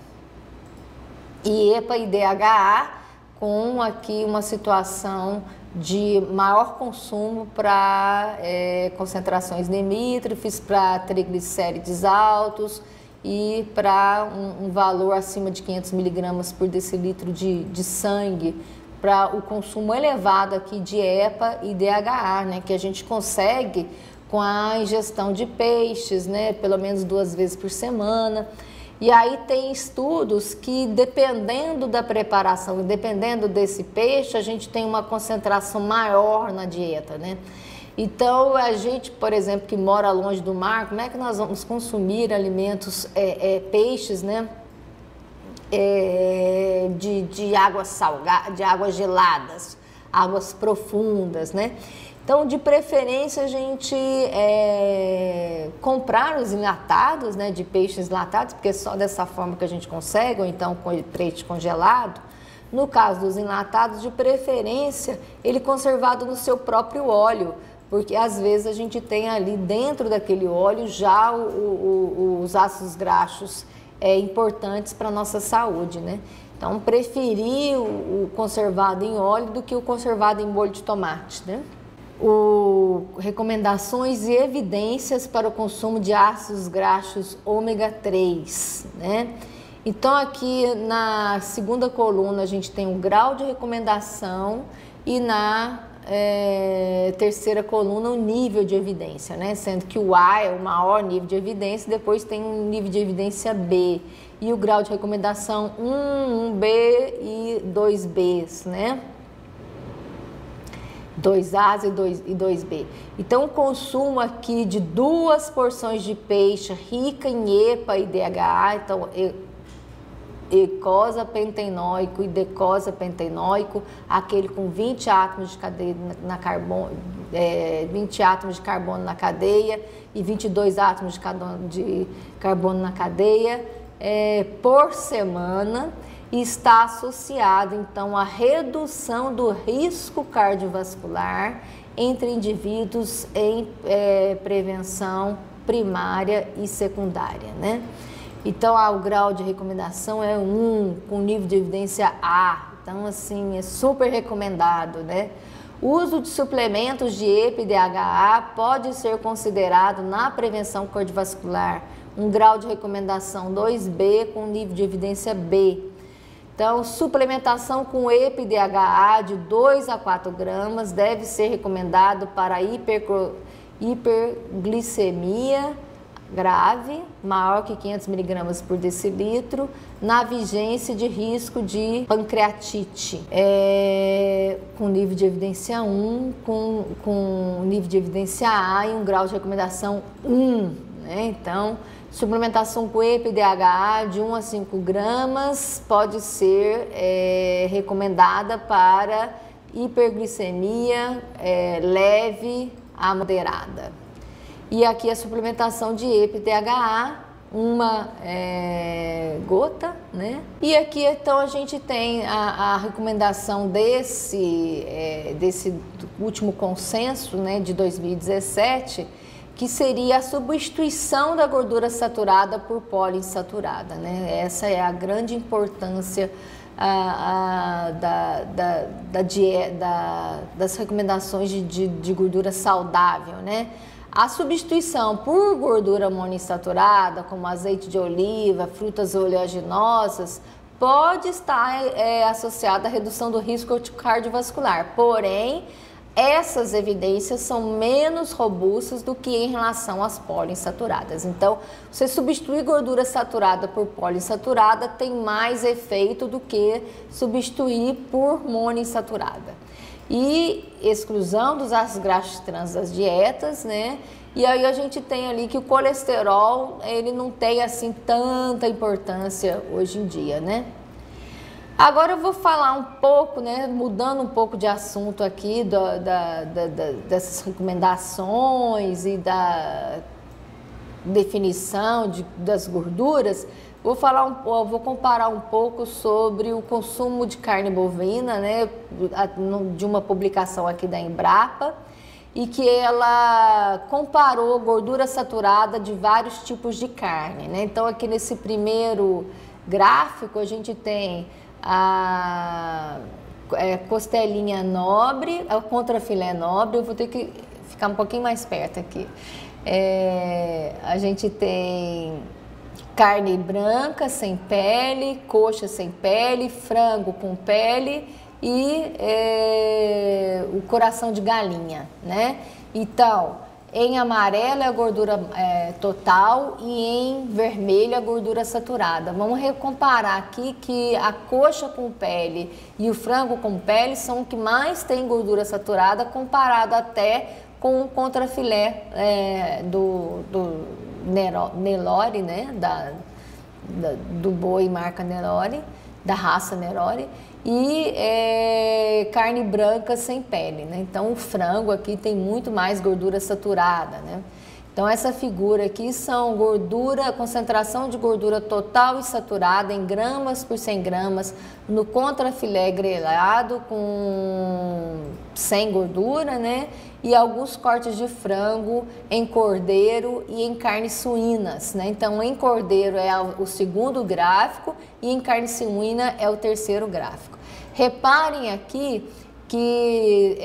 E EPA e DHA, com aqui uma situação de maior consumo para concentrações limítrofes, para triglicérides altos e para um valor acima de 500 miligramas por decilitro de sangue, para o consumo elevado aqui de EPA e DHA, né, que a gente consegue com a ingestão de peixes, né, pelo menos 2 vezes por semana. E aí tem estudos que, dependendo da preparação, dependendo desse peixe, a gente tem uma concentração maior na dieta, né? Então, a gente, por exemplo, que mora longe do mar, como é que nós vamos consumir alimentos, peixes, né? De águas salgadas, de águas geladas, águas profundas, né? Então, de preferência, a gente comprar os enlatados, né, de peixes enlatados, porque é só dessa forma que a gente consegue, ou então com peixe congelado. No caso dos enlatados, de preferência, ele conservado no seu próprio óleo, porque às vezes a gente tem ali dentro daquele óleo já os ácidos graxos importantes para a nossa saúde, né? Então, preferir o conservado em óleo do que o conservado em molho de tomate, né? Recomendações e evidências para o consumo de ácidos graxos ômega 3, né? Então aqui na segunda coluna a gente tem o grau de recomendação e na terceira coluna, o nível de evidência, né? Sendo que o A é o maior nível de evidência, depois tem um nível de evidência B. E o grau de recomendação 1B e 2Bs, né? 2As e 2B. Então, o consumo aqui de 2 porções de peixe rica em EPA e DHA, então ecosa pentenóico e decosa pentenóico, aquele com 20 átomos de cadeia na carbono, 20 átomos de carbono na cadeia e 22 átomos de carbono na cadeia por semana, e está associado então à redução do risco cardiovascular entre indivíduos em prevenção primária e secundária, né? Então, o grau de recomendação é 1, com nível de evidência A. Então, assim, é super recomendado, né? O uso de suplementos de EPA e DHA pode ser considerado na prevenção cardiovascular um grau de recomendação 2B com nível de evidência B. Então, suplementação com EPA e DHA de 2 a 4 gramas deve ser recomendado para hiperglicemia grave, maior que 500 miligramas por decilitro, na vigência de risco de pancreatite, com nível de evidência 1, com nível de evidência A e um grau de recomendação 1, né? Então, suplementação com EPA e DHA de 1 a 5 gramas pode ser recomendada para hiperglicemia leve a moderada. E aqui a suplementação de EPA e DHA, uma gota, né? E aqui então a gente tem a recomendação desse último consenso, né, de 2017, que seria a substituição da gordura saturada por poliinsaturada, né? Essa é a grande importância das recomendações de gordura saudável, né? A substituição por gordura monoinsaturada, como azeite de oliva, frutas oleaginosas, pode estar associada à redução do risco cardiovascular, porém, essas evidências são menos robustas do que em relação às poliinsaturadas. Então, você substituir gordura saturada por poliinsaturada tem mais efeito do que substituir por monoinsaturada. E exclusão dos ácidos graxos trans das dietas, né? E aí a gente tem ali que o colesterol, ele não tem assim tanta importância hoje em dia, né? Agora eu vou falar um pouco, né, mudando um pouco de assunto aqui dessas recomendações e da definição das gorduras. Vou comparar um pouco sobre o consumo de carne bovina, né, de uma publicação aqui da Embrapa, e que ela comparou gordura saturada de vários tipos de carne, né? Então aqui nesse primeiro gráfico a gente tem a costelinha nobre, a contrafilé nobre. Eu vou ter que ficar um pouquinho mais perto aqui. A gente tem carne branca sem pele, coxa sem pele, frango com pele e o coração de galinha, né? Então, em amarelo é a gordura total e em vermelho a gordura saturada. Vamos comparar aqui que a coxa com pele e o frango com pele são o que mais tem gordura saturada, comparado até com o contrafilé do Nelore, né? Do boi marca Nelore, da raça Nelore, e carne branca sem pele, né? Então o frango aqui tem muito mais gordura saturada, né? Então essa figura aqui são concentração de gordura total e saturada em gramas por 100 gramas no contrafilé grelhado sem gordura, né? E alguns cortes de frango em cordeiro e em carnes suínas, né? Então em cordeiro é o segundo gráfico e em carne suína é o terceiro gráfico. Reparem aqui que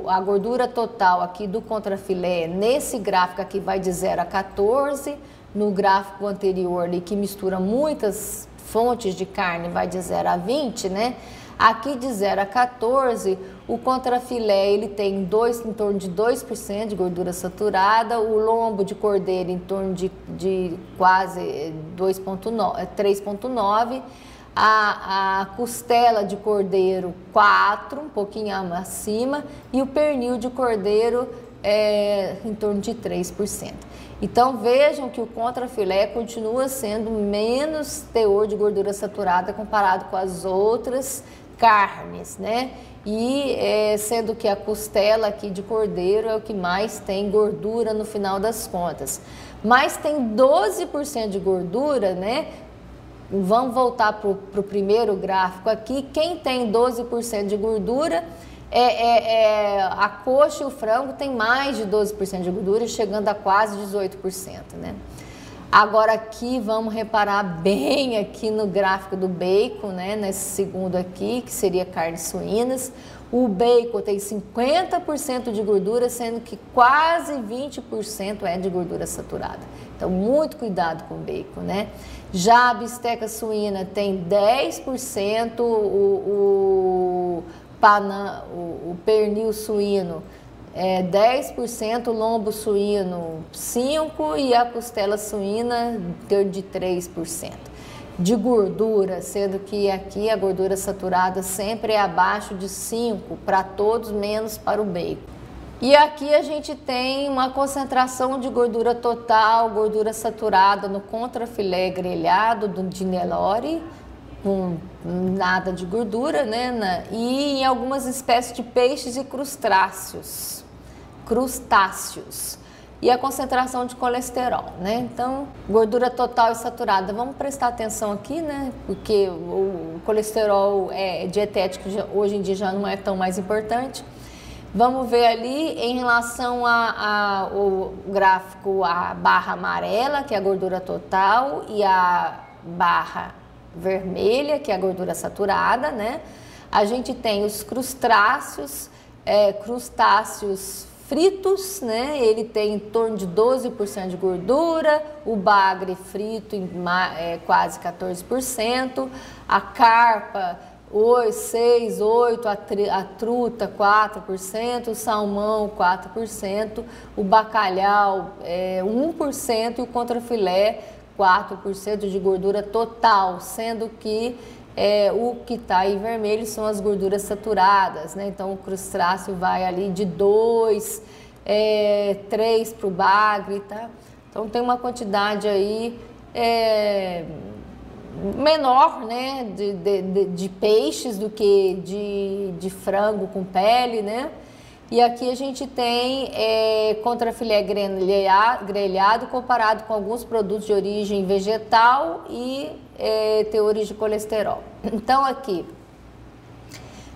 a gordura total aqui do contrafilé, nesse gráfico aqui vai de 0 a 14, no gráfico anterior ali, que mistura muitas fontes de carne, vai de 0 a 20, né? Aqui de 0 a 14, O contrafilé ele tem em torno de 2% de gordura saturada, o lombo de cordeiro em torno de quase 3,9%, a costela de cordeiro 4%, um pouquinho acima, e o pernil de cordeiro em torno de 3%. Então vejam que o contrafilé continua sendo menos teor de gordura saturada comparado com as outras carnes, né? E sendo que a costela aqui de cordeiro é o que mais tem gordura no final das contas. Mas tem 12% de gordura, né? Vamos voltar para o primeiro gráfico aqui. Quem tem 12% de gordura, a coxa e o frango tem mais de 12% de gordura, chegando a quase 18%, né? Agora aqui vamos reparar bem aqui no gráfico do bacon, né? Nesse segundo aqui, que seria carnes suínas. O bacon tem 50% de gordura, sendo que quase 20% é de gordura saturada. Então, muito cuidado com o bacon, né? Já a bisteca suína tem 10%, o pernil suíno 10%, o lombo suíno 5% e a costela suína de 3% de gordura, sendo que aqui a gordura saturada sempre é abaixo de 5% para todos, menos para o bacon. E aqui a gente tem uma concentração de gordura total, gordura saturada no contrafilé grelhado de Nelore, com nada de gordura, né? E em algumas espécies de peixes e crustáceos. E a concentração de colesterol, né? Então, gordura total e saturada. Vamos prestar atenção aqui, né? Porque o colesterol dietético hoje em dia já não é tão mais importante. Vamos ver ali em relação ao gráfico, a barra amarela, que é a gordura total, e a barra vermelha, que é a gordura saturada, né? A gente tem os crustáceos fritos, né? Ele tem em torno de 12% de gordura, o bagre frito quase 14%, a carpa 6, 8%, a truta 4%, o salmão 4%, o bacalhau 1% e o contrafilé 4% de gordura total, sendo que o que está em vermelho são as gorduras saturadas, né? Então o crustáceo vai ali de 2, 3 para o bagre, tá? Então tem uma quantidade aí menor, né, de peixes do que de frango com pele, né? E aqui a gente tem contrafilé grelhado comparado com alguns produtos de origem vegetal e teores de colesterol. Então aqui,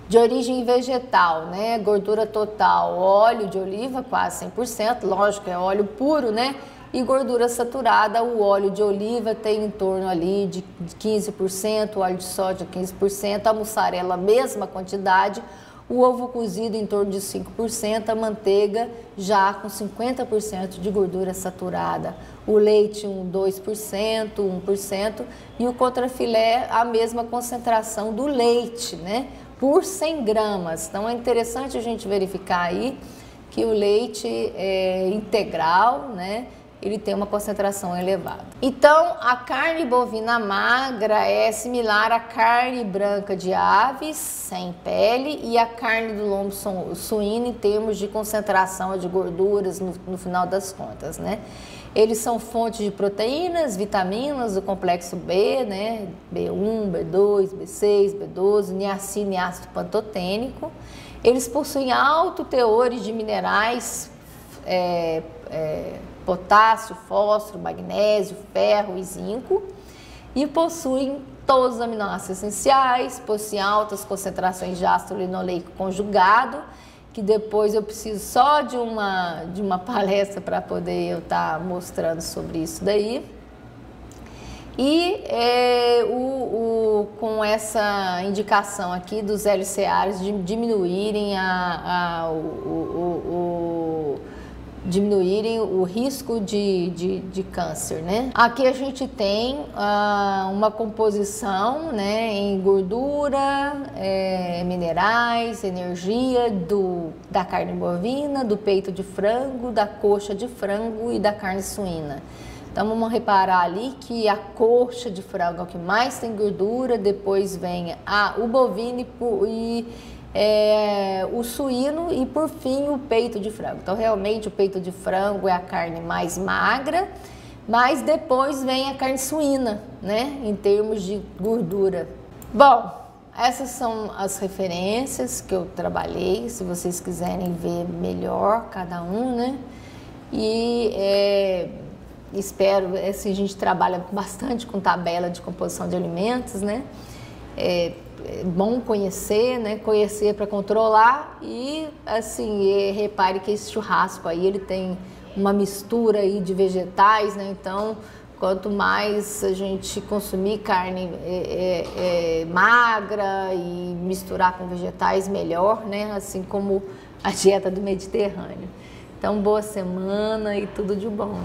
de origem vegetal, né, gordura total, óleo de oliva quase 100%, lógico, é óleo puro, né? E gordura saturada, o óleo de oliva tem em torno ali de 15%, o óleo de soja 15%, a mussarela mesma quantidade, o ovo cozido em torno de 5%, a manteiga já com 50% de gordura saturada, o leite 2%, 1% e o contrafilé a mesma concentração do leite, né, por 100 gramas. Então é interessante a gente verificar aí que o leite integral, né, ele tem uma concentração elevada. Então, a carne bovina magra é similar à carne branca de aves, sem pele, e a carne do lombo suíno em termos de concentração de gorduras no final das contas, né? Eles são fontes de proteínas, vitaminas do complexo B, né? B1, B2, B6, B12, niacina e ácido pantotênico. Eles possuem alto teores de minerais, potássio, fósforo, magnésio, ferro e zinco, e possuem todos os aminoácidos essenciais, possuem altas concentrações de ácido linoleico conjugado, que depois eu preciso só de uma palestra para poder eu estar mostrando sobre isso daí. E com essa indicação aqui dos LCAs de diminuírem diminuírem o risco de câncer, né? Aqui a gente tem uma composição, né, em gordura, minerais, energia da carne bovina, do peito de frango, da coxa de frango e da carne suína. Então vamos reparar ali que a coxa de frango é o que mais tem gordura, depois vem o bovino o suíno e por fim o peito de frango. Então realmente o peito de frango é a carne mais magra, mas depois vem a carne suína, né, em termos de gordura. Bom, essas são as referências que eu trabalhei, se vocês quiserem ver melhor cada um, né, e espero, assim, a gente trabalha bastante com tabela de composição de alimentos, né, é bom conhecer, né? Conhecer para controlar e, assim, repare que esse churrasco aí, ele tem uma mistura aí de vegetais, né? Então, quanto mais a gente consumir carne magra e misturar com vegetais, melhor, né? Assim como a dieta do Mediterrâneo. Então, boa semana e tudo de bom.